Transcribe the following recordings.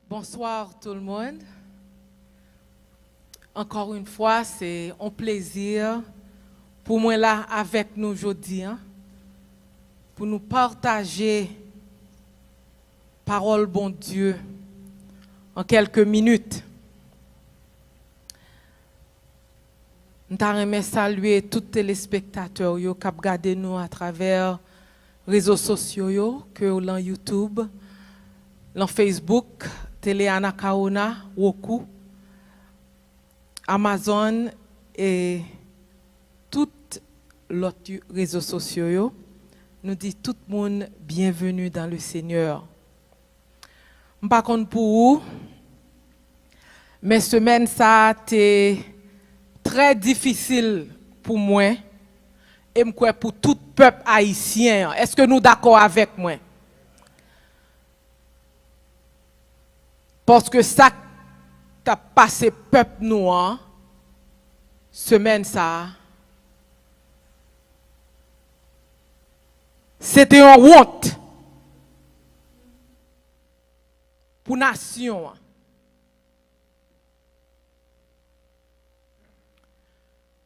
Bonsoir tout le monde. Encore une fois, c'est un plaisir pour moi là avec nous aujourd'hui, pour nous partager parole bon Dieu en quelques minutes. Nous t'aimerais saluer tous les téléspectateurs qui regardent nous à travers les réseaux sociaux, que sur YouTube, sur Facebook, Télé Anakaona, Roku, Amazon et tous les autres réseaux sociaux. Nous disons tout le monde bienvenue dans le Seigneur. Je ne sais pas pour vous, mais semaine ça a été très difficile pour moi et pour tout peuple haïtien. Est-ce que nous sommes d'accord avec moi? Parce que ça t'a passé peuple noir, semaine ça, c'était une honte pour la nation.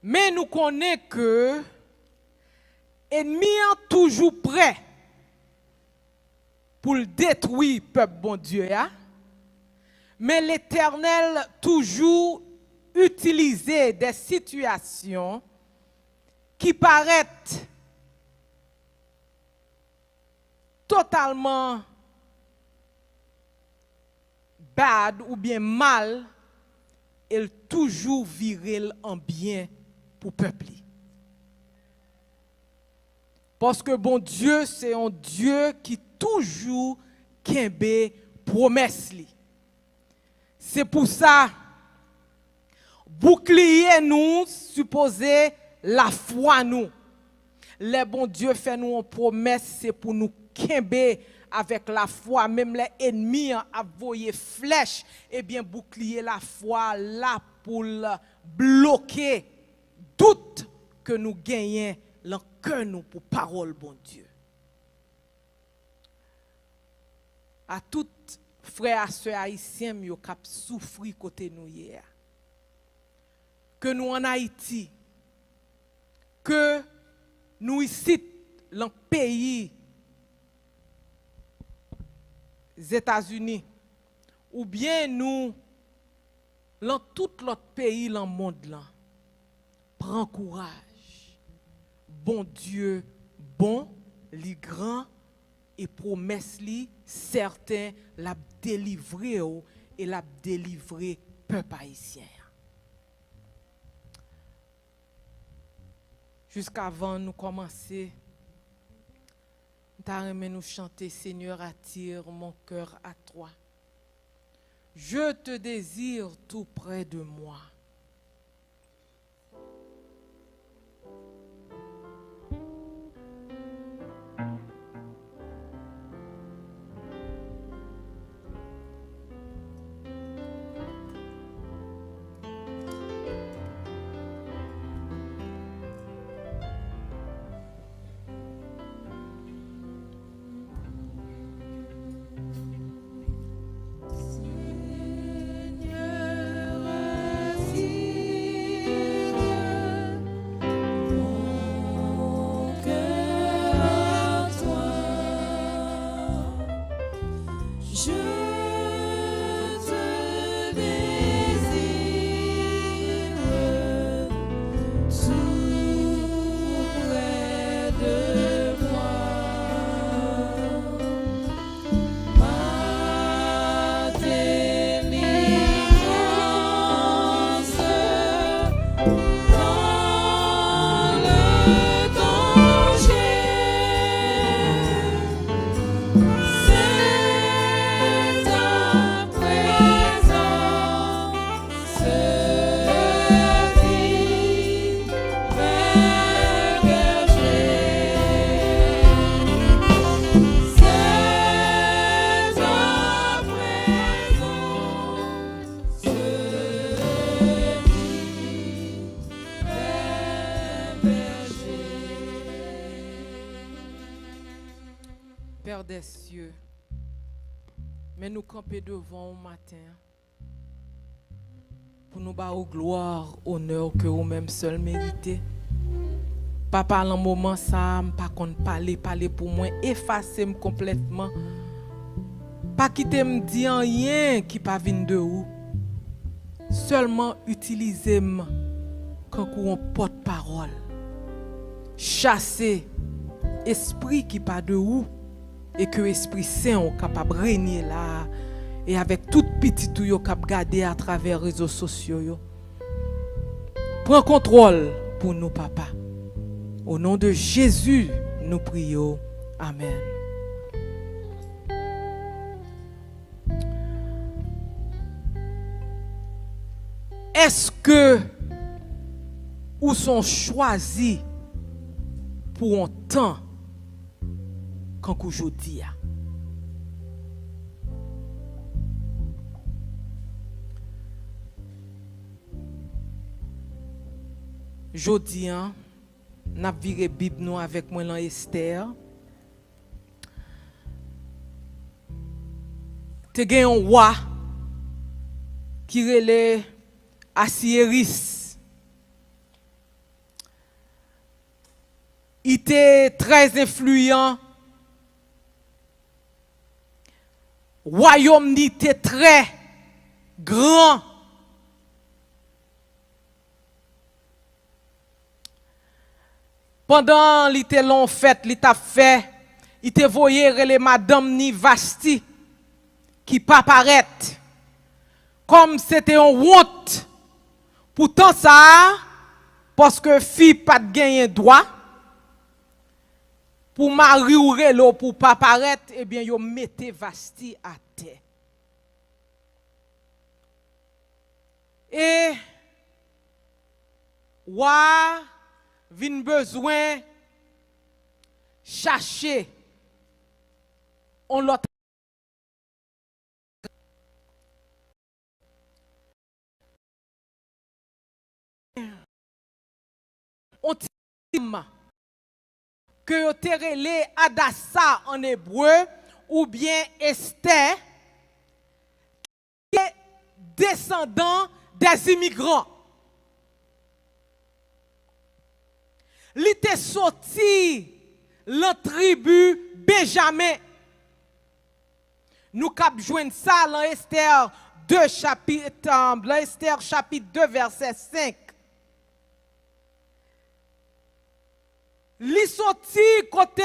Mais nous connaissons que l'ennemi est toujours prêt pour le détruire, peuple bon Dieu. Mais l'Éternel toujours utilisé des situations qui paraissent totalement bad ou bien mal, et toujours virer en bien pour le peuple. Parce que bon Dieu, c'est un Dieu qui toujours kembe promesse li. C'est pour ça, bouclier nous, supposer la foi nous. Le bon Dieu fait nous une promesse, c'est pour nous kembe avec la foi. Même les ennemis a voyé flèche, et bien bouclier la foi là pour bloquer doute que nous gagnons dans le cœur nous pour parole bon Dieu. À toutes frères et sœurs haïtiens qui ont souffert côté nous hier. Que nous en Haïti, que nous ici, dans le pays, les États-Unis, ou bien nous, dans tout l'autre pays dans le monde, là, prends courage. Bon Dieu, bon, li grand, et promesse li, certain, l'a délivré et l'a délivré peuple haïtien. Jusqu'avant nous commencer, nous chanter Seigneur, attire mon cœur à toi. Je te désire tout près de moi. Père des cieux, Mais nous camper devant au matin pour nous battre gloire, honneur que vous-même seul méritez. Papa, à un moment ça, pas qu'on parler pour moi, effacer complètement. Pas quitter me dire rien qui pas vient de vous. Seulement utilisez-moi quand on porte-parole. Chasser esprit qui pas de vous et que l'Esprit Saint est capable de régner là et avec tout petit tout yo cap garder à travers les réseaux sociaux. Prends contrôle pour nous, papa. Au nom de Jésus, nous prions. Amen. Est-ce que ou sont choisis pour un temps quand aujourd'hui? Jodi n'a viré Bible nous avec moi dans Esther. Te gen un roi qui relè Assieris. Il était très influent. Royaume était très grand. Pendant l'été long fête, l'état fait, il te voyé les madame ni Vasti qui pas paraître. Comme c'était une honte. Pourtant ça, parce que fille pas de gagner droit, pour mari ou relo pour pas paraître, eh bien yo mettez Vasti à terre. Et wa vin besoin chercher on l'autre on tim que yo te relé Adassa en hébreu ou bien Esther qui est descendant des immigrants. Il était sorti la tribu Benjamin. Nous cap joindre ça dans Esther 2 chapitre Esther chapitre 2 verset 5. Li sorti côté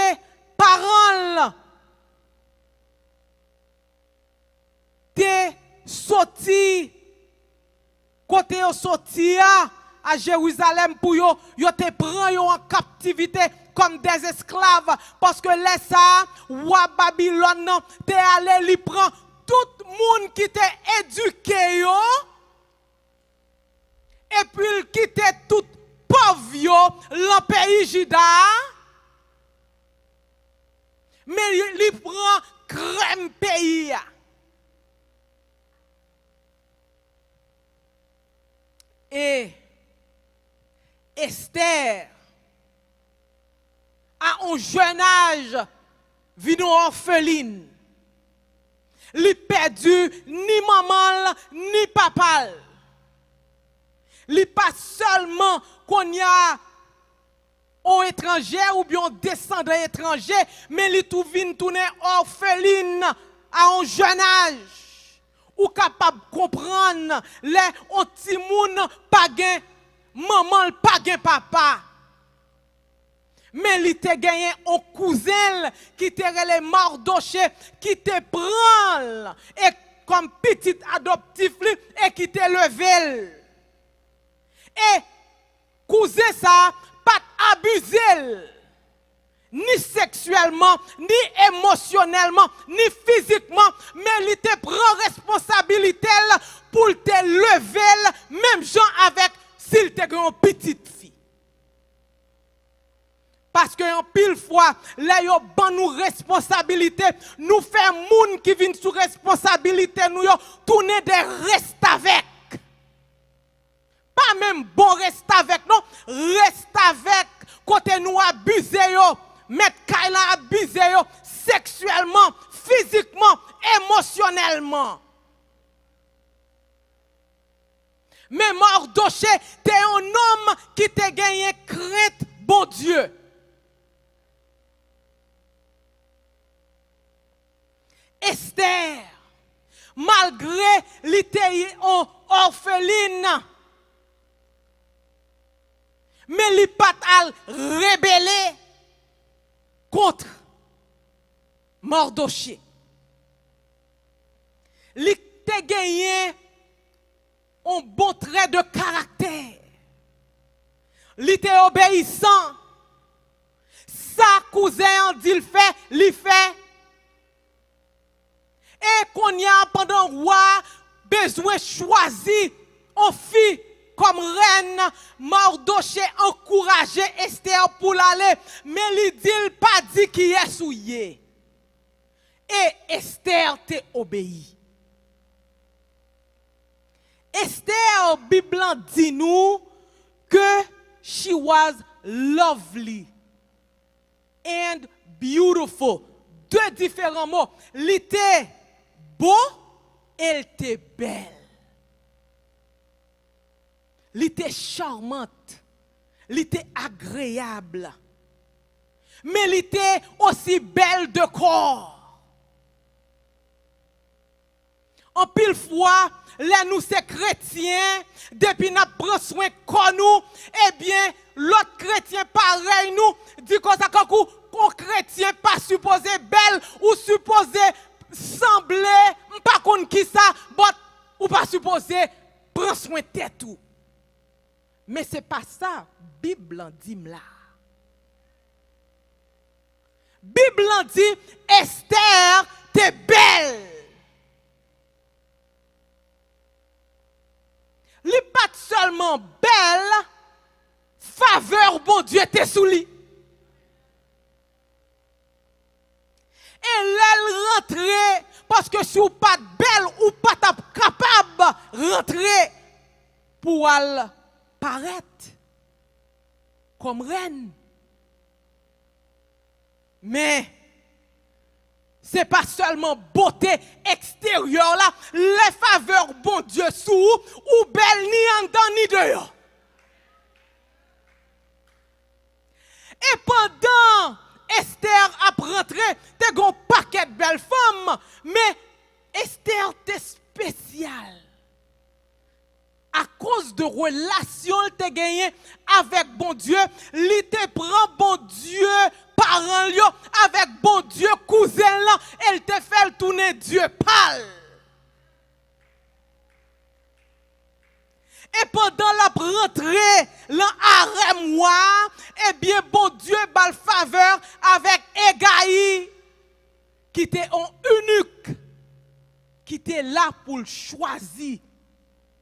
parents te sorti côté sorti à Jérusalem pour yo te prend yo en captivité comme des esclaves parce que les ça roi Babylone te allé li prend tout monde qui te éduqué yo et puis il quitte tout pauvre yo le pays Juda mais il prend crème pays. Et Esther, à un jeune âge, vit orpheline. Il perdu ni maman ni papa. Il pas seulement qu'on y a aux étrangers ou bien descendant étranger, mais il tout vient tourner orpheline à un jeune âge. Ou capable de comprendre les petits moun pas gen maman pas gen papa. Mais il te gagné un cousin qui te relè Mardoché qui te prend et comme petit adoptif et qui te levé. Et cousin ça pas abuser ni sexuellement, ni émotionnellement, ni physiquement, mais il te prend responsabilité pour te lever, même gens avec s'il te une petite fille. Parce que en pile fois, là yo ban nous responsabilité, nous fait moun qui viennent sous responsabilité nous yo tourner des restes avec. Pas même bon reste avec non, reste avec côté nous abuser yo. Mettre Kaila abusé sexuellement, physiquement, émotionnellement. émotionnellement. Mais Mardoché, t'es un homme qui t'a gagné crainte, bon Dieu. Esther, malgré l'était orpheline, mais il pas rebellé contre Mardoché. Il a gagné un bon trait de caractère. Il était obéissant. Sa cousin dit il fait. Et qu'on y a pendant roi besoin choisir une fille comme reine, Mardoché encourageait Esther pour l'aller, mais il dit pas dit qui est souillé. Et Esther t'a obéi. Esther, Bible dit nous que she was lovely and beautiful. Deux différents mots. Elle était beau, elle était belle. Elle était charmante. Elle était agréable. Mais elle était aussi belle de corps. En pile fois, là nous sommes chrétiens, depuis nous prenons soin de nous, eh bien, l'autre chrétien pareil nous, dit qu'on ça qu'on chrétien pas supposé belle ou supposé sembler, pas contre qui ça, ou pas supposé prendre soin de tête tout. Mais c'est pas ça, Bible en dit là. Bible en dit Esther, t'es belle. Elle n'est pas seulement belle, faveur, bon Dieu, t'es sous lui. Et elle rentrait, parce que si vous pas belle ou pas capable de rentrer pour elle paraître comme reine. Mais ce n'est pas seulement beauté extérieure là, les faveurs bon Dieu sous ou belle ni en dedans ni dehors. Et pendant Esther a rentré, t'es un paquet de belles femmes, mais Esther était spéciale. À cause de relation qu'elle gagné avec bon Dieu, elle te prend bon Dieu parent avec bon Dieu cousin là, elle te fait tourner Dieu pâle. Et pendant la rentrée, l'harem moi, eh bien bon Dieu bal faveur avec Egaï qui était un eunuque qui était là pour le choisir,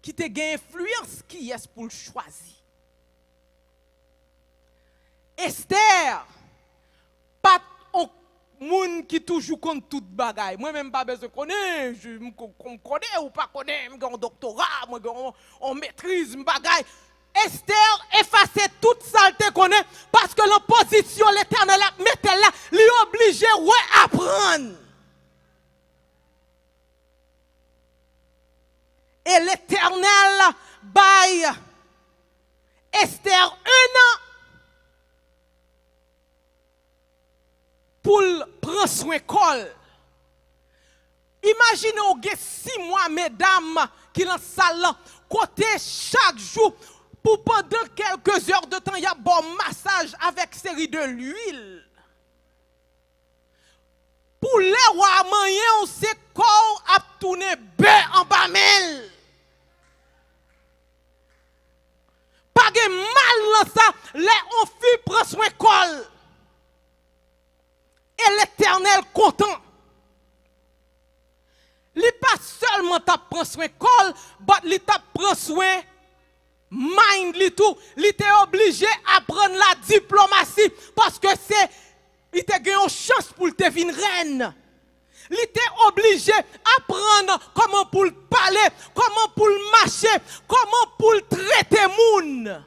qui était gain influence qui est pour le choisir. Esther pas un monde qui toujours compte toute bagaille. Moi même pas besoin connaître, je connais ou pas connais, j'ai un doctorat, moi on maîtrise bagaille. Esther effaçait toute saleté connaît parce que l'opposition l'Éternel mettait là, lui obligé ouais apprendre. Et l'Éternel baille Esther 1 an pour prendre soin col. Imaginez au 6 mois mesdames qui dans salle côté chaque jour pour pendant quelques heures de temps il y a bon massage avec série de l'huile. Pour les rois moyens on sait corps a tourner beurre en bamel. Pas de mal dans ça, les on fit prend soin col. Et l'Éternel content. Il pas seulement t'a prend soin col, mais il t'a prend soin mind li tout. Il était obligé à prendre la diplomatie parce que c'est il était gagné une chance pour te devenir reine. Il était obligé à apprendre comment pour parler, comment pour marcher, comment pour traiter moun.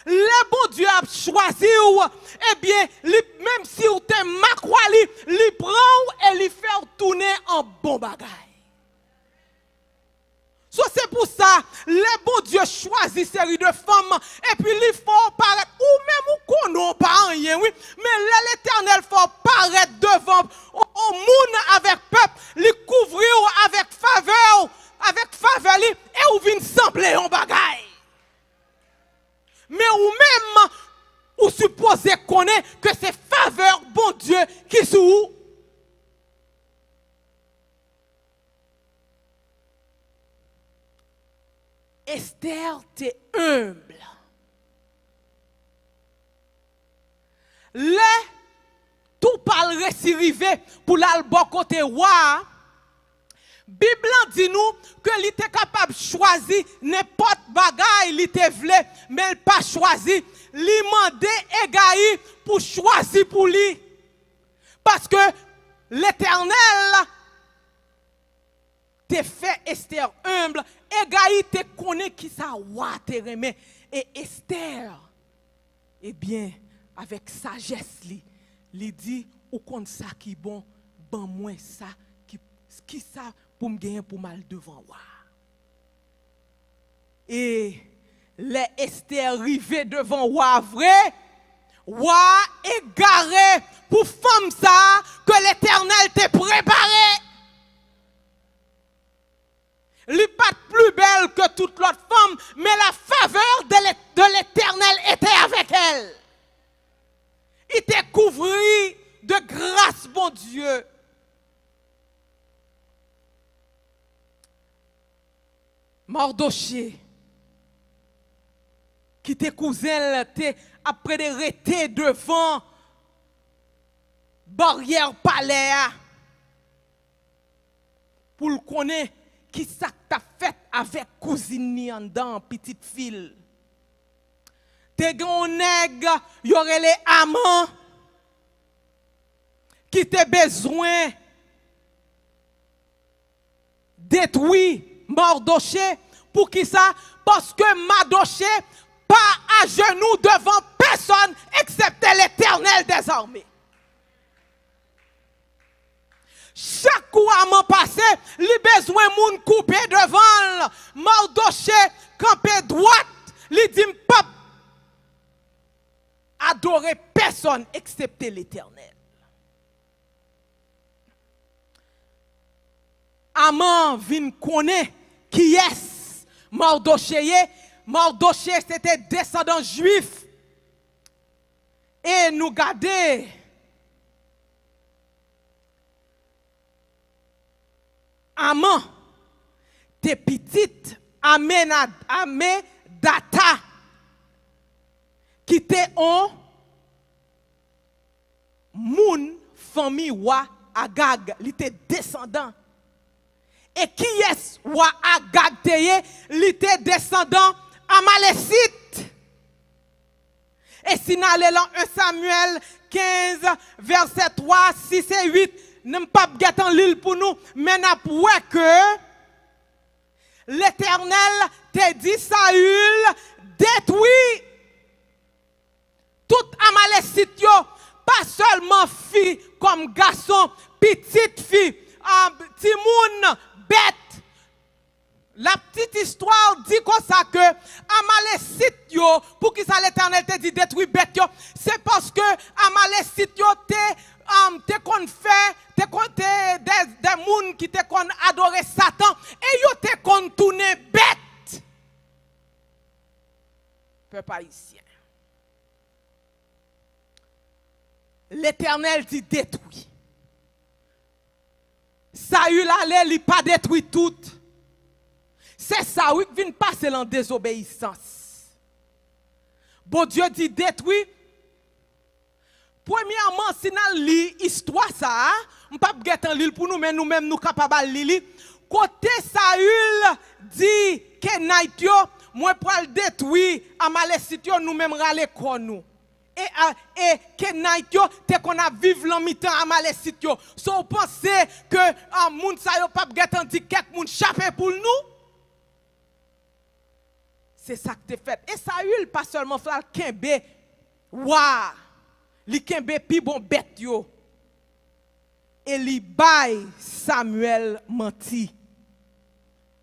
Le bon Dieu a choisi ou, eh bien, même si vous êtes macroali, il prend et il fait tourner en bon bagage. So, c'est pour ça, le bon Dieu choisit une série de femmes et puis il faut paraître, ou même ou qu'on pas rien, oui, mais l'Éternel faut paraître devant au monde avec peuple, lui couvrir avec faveur, et ou vient sembler en bagaille. Mais ou même, ou supposez connaître que c'est faveur, bon Dieu, qui sous. Esther, t'es humble. Le tout par le récit rivé pour l'album côté roi. Bible dit nous que il était capable de choisir n'importe bagaille il était voulu, mais il pas choisi. Il demandé Égaï pour choisir pour lui. Parce que l'Éternel te fait Esther humble. Égaï te connaît qui ça wa te remet. Et Esther, eh bien, avec sagesse, li dit, ou compte ça qui bon, ban moins ça, qui ça pour me gagner pour mal devant moi. Et les Esther arrivés devant moi vrai, wa égaré pour femme ça que l'Éternel t'a préparé. Elle n'est pas plus belle que toute l'autre femme, mais la faveur de l'Éternel était avec elle. Il était couvert de grâce, bon Dieu. Mardoché, qui était cousin, après de rester devant barrière palais pour le connaître qui ça t'a fait avec cousine ni en dedans petite fille. T'es gon nèg y aurait les amants qui te besoin détruire Mardoché pour qui ça? Parce que Mardoché pas à genoux devant personne excepté l'Éternel des armées. Chaque coup à m'en passer, li besoin moun couper devant Mardoché campé droite, li dit pas adorer personne excepté l'Éternel. Aman vin connaît qui est Mardoché. Mardoché c'était descendant juif. Et nous garder Aman te petite Amenadata qui te on moun famille wa Agag, li te descendant. Et qui est wa Agag teye, li te descendant Amalécite. Et si nous allons dans 1 Samuel 15, verset 3, 6 et 8, nous ne pas gâter l'île pour nous, mais nous avons que l'Éternel te dit Saül, détruit toute Amalécite, pas seulement fille comme garçon, petite fille, petit moun, bête. La petite histoire dit comme ça que Amalécite yo, pour qui ça l'Éternel te dit détruire bête yo, c'est parce que Amalécite yo te kon fait des moun qui te kon adorer Satan et yo te kon tourner bête. Peuple haïtien. L'Éternel dit détruit. Saül allait, il pas détruit tout. C'est ça, oui, qui vient passer en désobéissance. Bon Dieu dit détruit. Premièrement, si nous lisons l'histoire, ça, on ne peut pas guetter l'île pour nous, mais nous-mêmes, nous sommes capables de lire. Côté Saül dit que Naïtio, moi, pour le détruire, Amalécite, nous-mêmes, râler comme nous. Et que Naïtio, te qu'on a vivre l'en-mi-temps Amalécite. So, vous pensez que moun sa yo pas guetter dit quelques moun chapé pour nous? c'est ça que tu fait. Et Saül, pas seulement fait Kembe, waouh, li Kembe pi bon bête yo. Et li bay Samuel menti.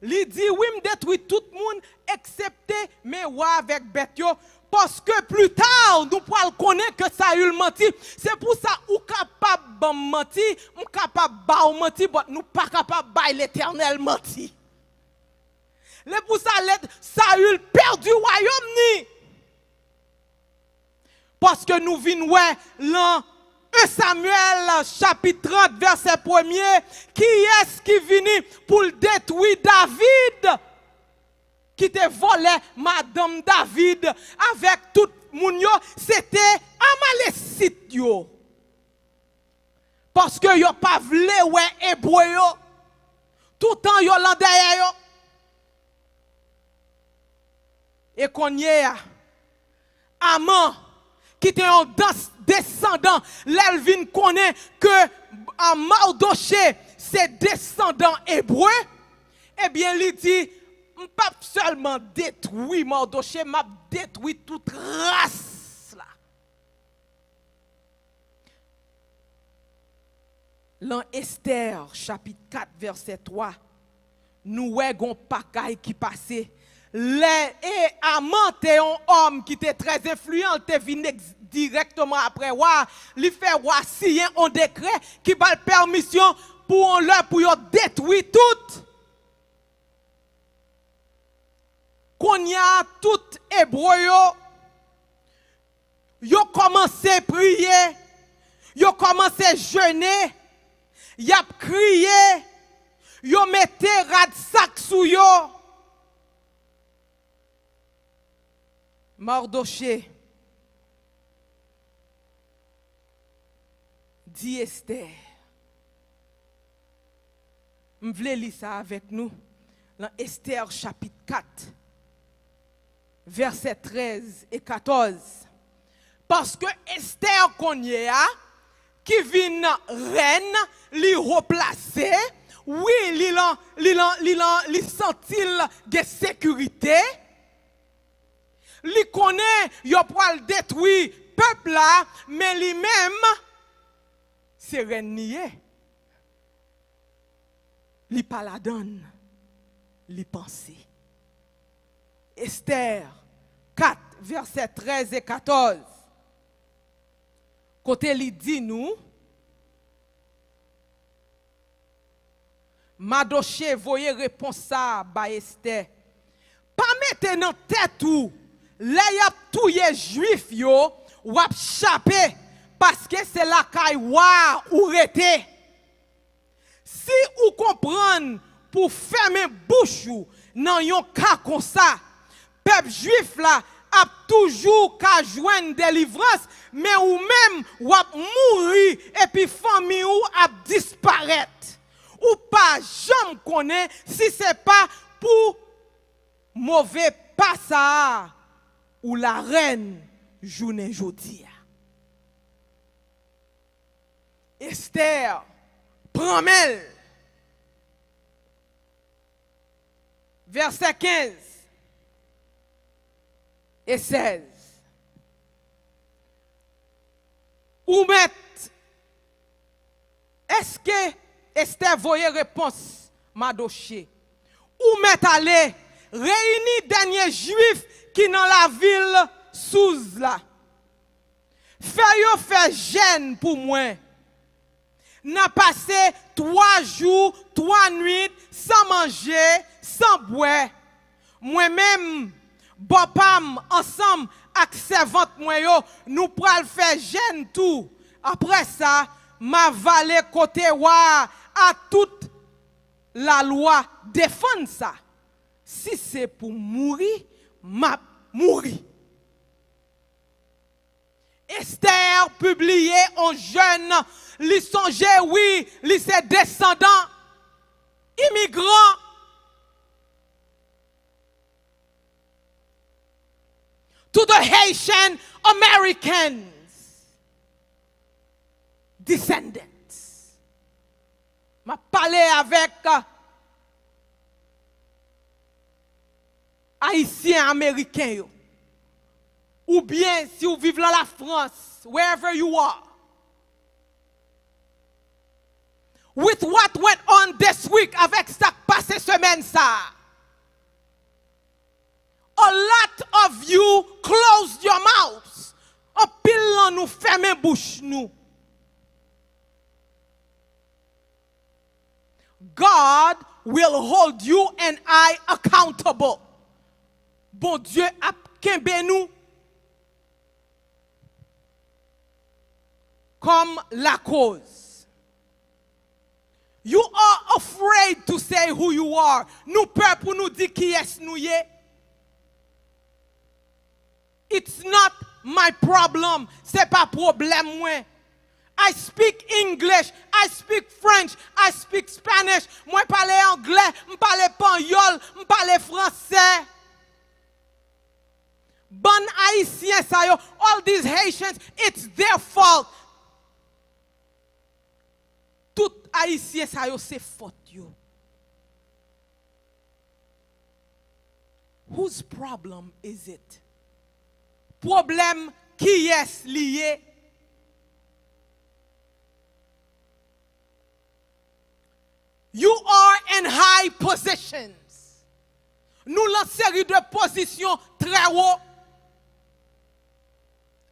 Li dit oui, me détruit tout le monde, excepté mais ouais avec bête yo. Parce que plus tard, nous pourrons connaître que Saül menti. C'est pour ça ou capable de mentir, ou capable de mentir, mais nous pas capable de l'éternel mentir. C'est pour ça Saül perdu le royaume ni. Parce que nous venons l'an 1 Samuel chapitre 30 verset 1er, qui est-ce qui vient pour détruire David? Qui te volé Madame David avec tout le monde, c'était Amalécite. Parce que yo pas vle ouais hébreu yo. Tout le temps yo lan derrière yo. Et qu'on y est, Aman, qui était un descendant, l'Elvin connaît que Mardoché, c'est descendant hébreu, eh bien, il dit, pas seulement détruit Mardoché, m'a détruit toute race là. Dans Esther, chapitre 4, verset 3, nous voyons pas qui passait. Et Aman était un homme qui était très influent, il était venu directement après roi, il fait roi signer un décret qui va la permission pour détruire tout. Qu'on y a tout hébreu yo commencé à prier, yo commencé à jeûner, y a crié, yo mette radsak sou yo. Mardoché dit Esther. Je voulais lire ça avec nous dans Esther chapitre 4, versets 13 et 14. Parce que Esther Konye qui vient reine, li replacer, oui, li sentil de sécurité. Li connaît, yo pral détruire peuple là, mais lui même c'est renié. Li pas la donne, li pense. Esther 4 versets 13 et 14. Côté li dit nous, Mardoché voyez réponse ça ba Esther. Pas mettre dans tête ou là y a tout les juifs yo ou a chapé parce que c'est la caille ou rete. Si ou comprendre pour fermer bouche ou nan yon cas comme ça, peuple juif là a toujours qu'à joindre délivrance, mais ou même ou a mourir et puis famille ou a disparaître. Ou pas jamais connaît si c'est pas pour mauvais passage ou la reine journée jodi. Esther promel verset 15 et 16. Ou met est-ce que Esther voyait réponse Mardoché? Ou met aller réunir derniers juifs qui dans la ville Souz là. Fait gêne pour moi. N'a passé 3 jours, 3 nuits sans manger, sans boire. Moi-même, Bopam ensemble avec servante moi yo, nous pral faire gêne tout. Après ça, ma valet côté wa à toute la loi défendre ça. Si c'est pour mourir, m'a mourir. Esther publié en jeune, li songe oui, li ses descendants immigrants. To the Haitian Americans descendants. M'a parlé avec Haïtiens américains yo. Ou bien si vous vivez dans la France, wherever you are. With what went on this week, avec ça passé semaine ça. A lot of you closed your mouths. En pile nous fermez bouche nous. God will hold you and I accountable. Bon Dieu a kembe nous comme la cause. You are afraid to say who you are. Nous peur pour nous dire qui est nous y. It's not my problem. C'est pas problème moi. I speak English, I speak French, I speak Spanish. Moi parle anglais, je parle espagnol, je parle français. Bon haïtien ça yo, all these Haitians, it's their fault. Tout haïtien ça yo c'est faute yo. Whose problem is it? Problème qui est lié? You are in high positions. Nous l'en série de positions très haut.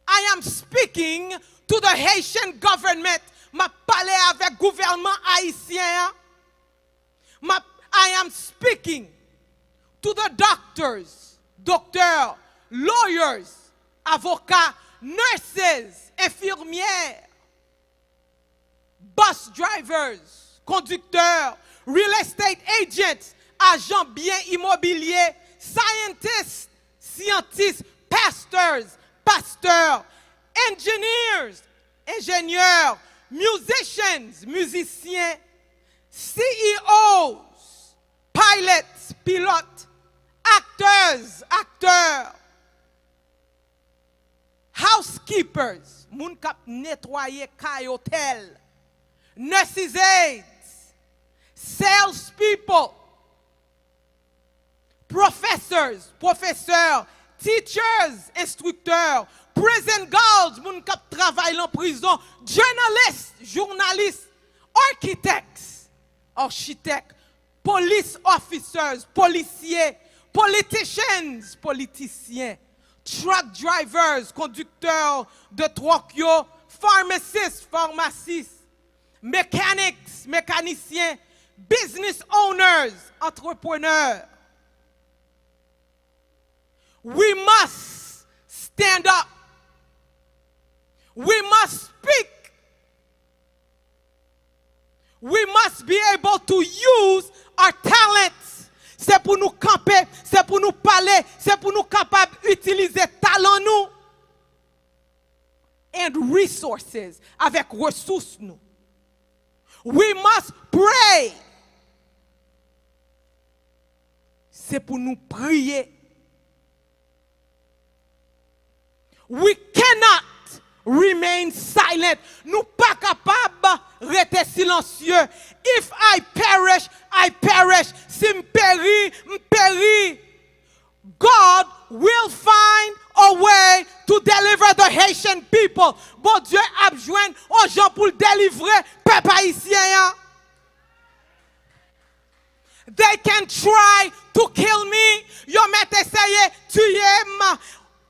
I am speaking to the Haitian government. Ma parlé avec gouvernement haïtien. I am speaking to the doctors, lawyers, avocats, nurses, infirmières, bus drivers, conducteurs, real estate agents, agents bien immobiliers, scientists, pasteurs, ingénieurs, musiciens, CEOs, pilotes, acteurs, housekeepers, moun kap nettoyer kay hôtel, nurses aides, salespeople, professeurs, teachers, instructeurs, prison guards, moun kap travail en prison, journalistes, architectes, police officers, policiers, politiciens, truck drivers, conducteurs de truck yo, pharmacistes, mécaniciens, business owners, entrepreneurs. We must stand up. We must speak. We must be able to use our talents. C'est pour nous camper, c'est pour nous parler, c'est pour nous capables d'utiliser talent nous. And resources, avec ressources nous. We must pray. C'est pour nous prier. We cannot remain silent. Nous pas capables de rester silencieux. If I perish. Si m'péris, God will find a way to deliver the Haitian people. Bon Dieu a besoin aux gens pour délivrer peuple haïtien. They can try to kill me. Yo met essayer tuer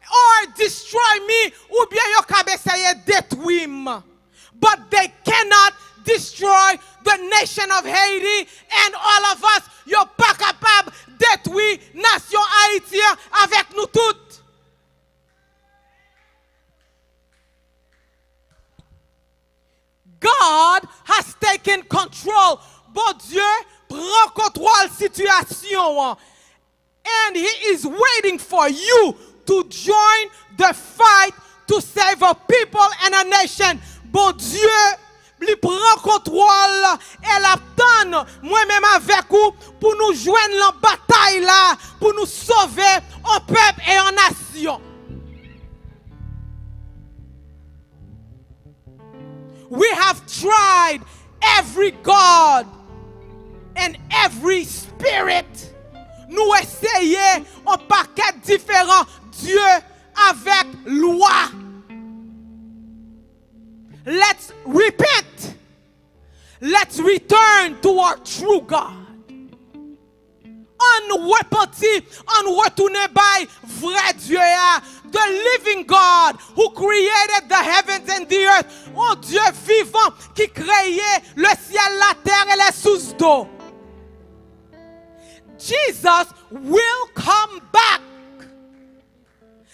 or destroy me, ou bien yo ka essayer détruire. But they cannot destroy the nation of Haiti, and all of us, yo pas capable détruire nation haïtien avec nous toutes. God has taken control. Bon Dieu prend contrôle situation. And he is waiting for you to join the fight to save a people and a nation. Bon Dieu, lui prend contrôle et l'attend moi-même avec vous pour nous joindre la bataille là, pour nous sauver en peuple et en nation. We have tried every God and every spirit. nous essayons un paquet différent Dieu avec loi. Let's repent. Let's return to our true God. On repenti, on retourne by vrai Dieu, the living God who created the heavens and the earth. Oh Dieu vivant qui créait le ciel, la terre et les sous d'eau. Jesus will come back.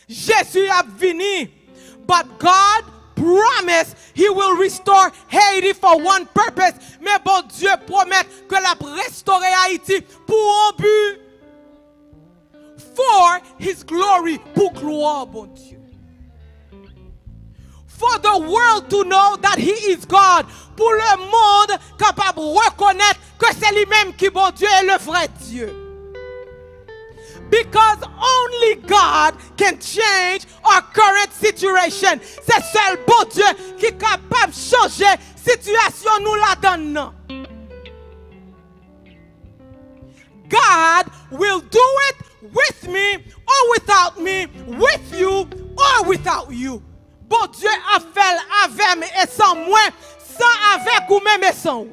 Jésus a venu, but God promise he will restore Haiti for one purpose. Mais bon Dieu promet que la restaurer Haïti pour un but. For his glory, pour gloire, bon Dieu. For the world to know that he is God. Pour le monde capable de reconnaître que c'est lui-même qui, bon Dieu, est le vrai Dieu. Because only God can change our current situation. C'est seul bon Dieu qui est capable de changer situation nous la donne. God will do it with me or without me, with you or without you. Bon Dieu a fait avec et sans moi, sans avec ou même et sans.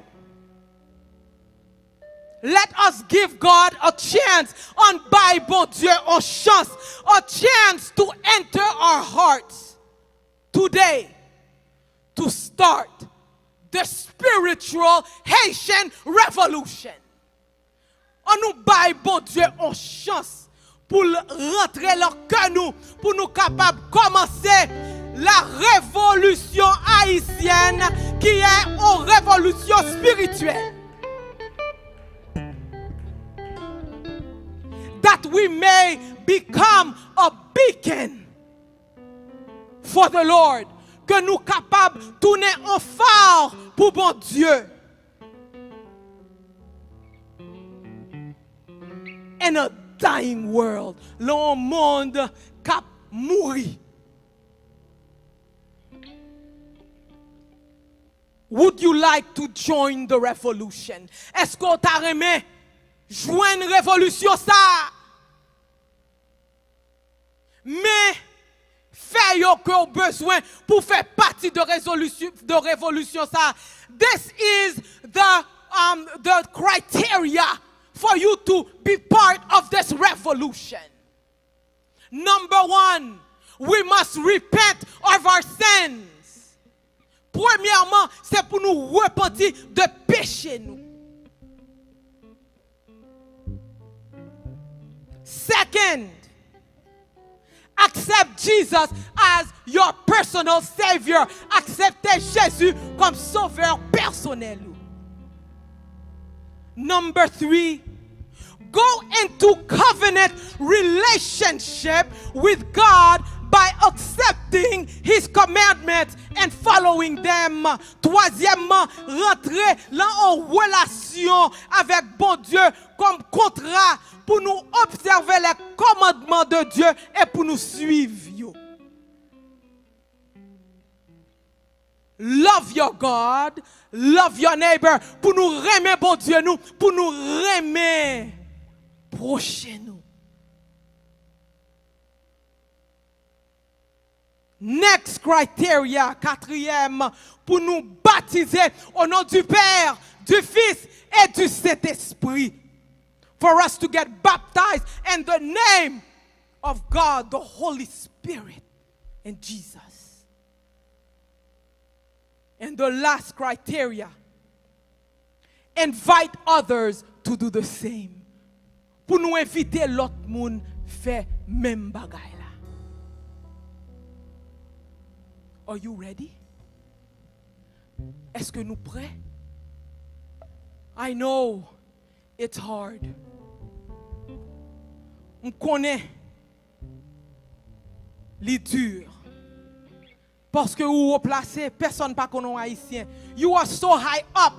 Let us give God a chance on by bon Dieu a chance to enter our hearts today to start the spiritual Haitian revolution. On nous by bon Dieu a chance pour rentrer leur cœur nous, pour nous capables de commencer la révolution haïtienne qui est une révolution spirituelle. That we may become a beacon for the Lord. Que nous capables de tourner en phare pour bon Dieu. In a dying world. Le monde cap mourir. Would you like to join the revolution? Est-ce qu'on t'a aimé joindre une révolution ça? Mais fait yo que besoin pour faire partie de révolution ça. This is the criteria for you to be part of this revolution. Number one, we must repent of our sins. Premièrement, c'est pour nous repentir de péché nous. Second, accept Jesus as your personal savior. Acceptez Jésus comme sauveur personnel. Number three, go into covenant relationship with God by accepting his commandments and following them. Troisièmement, rentrer en relation avec bon Dieu comme contrat pour nous observer les commandements de Dieu et pour nous suivre. Love your God, love your neighbor. Pour nous aimer bon Dieu nous, pour nous aimer prochain nous. Next criteria, quatrième, pour nous baptiser au nom du Père, du Fils et du Saint-Esprit. For us to get baptized in the name of God, the Holy Spirit, and Jesus. And the last criteria, invite others to do the same. Pour nous inviter l'autre monde faire même bagay la. Are you ready? Est-ce que nous prêts? I know it's hard. On connaît les durs. Parce que vous vous placez, personne pas connaît haïtien. You are so high up.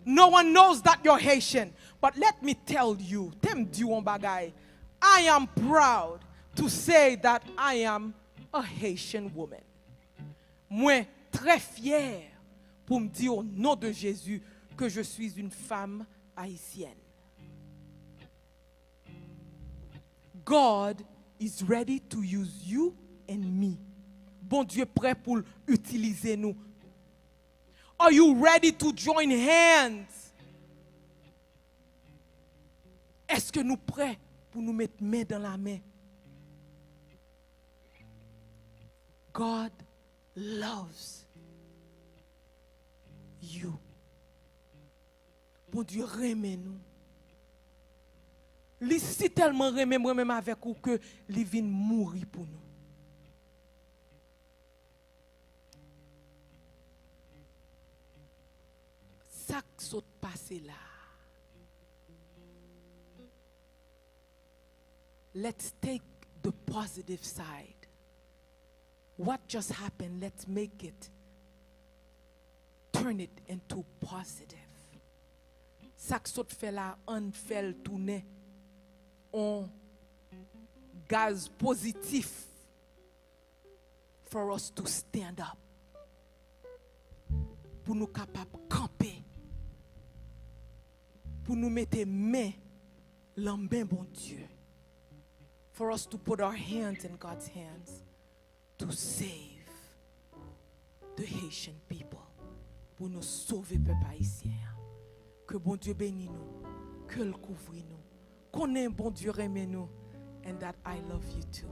No one knows that you're Haitian. But let me tell you, tem di yon bagay. I am proud to say that I am a Haitian woman. Moi, très fière pour me dire au nom de Jésus que je suis une femme haïtienne. God is ready to use you and me. Bon Dieu prêt pour utiliser nous. Are you ready to join hands? Est-ce que nous prêts pour nous mettre main dans la main? God loves you. Bon Dieu remet nous. Li si tellement remet moi-même avec vous que li vient mourir pour nous. Ça qui s'est passé là. Let's take the positive side. What just happened, let's make it, turn it into positive. Ça qui s'est fait là, on fait le tourner en gaz positif for us to stand up. Pour nous capables de camper. Pour nous mettre main dans main bon Dieu. For us to put our hands in God's hands to save the Haitian people. Pour nous sauver peuple haïtien. Que bon Dieu bénisse nous, que le couvre nous. Qu'on ait bon Dieu aime nous, and that I love you too.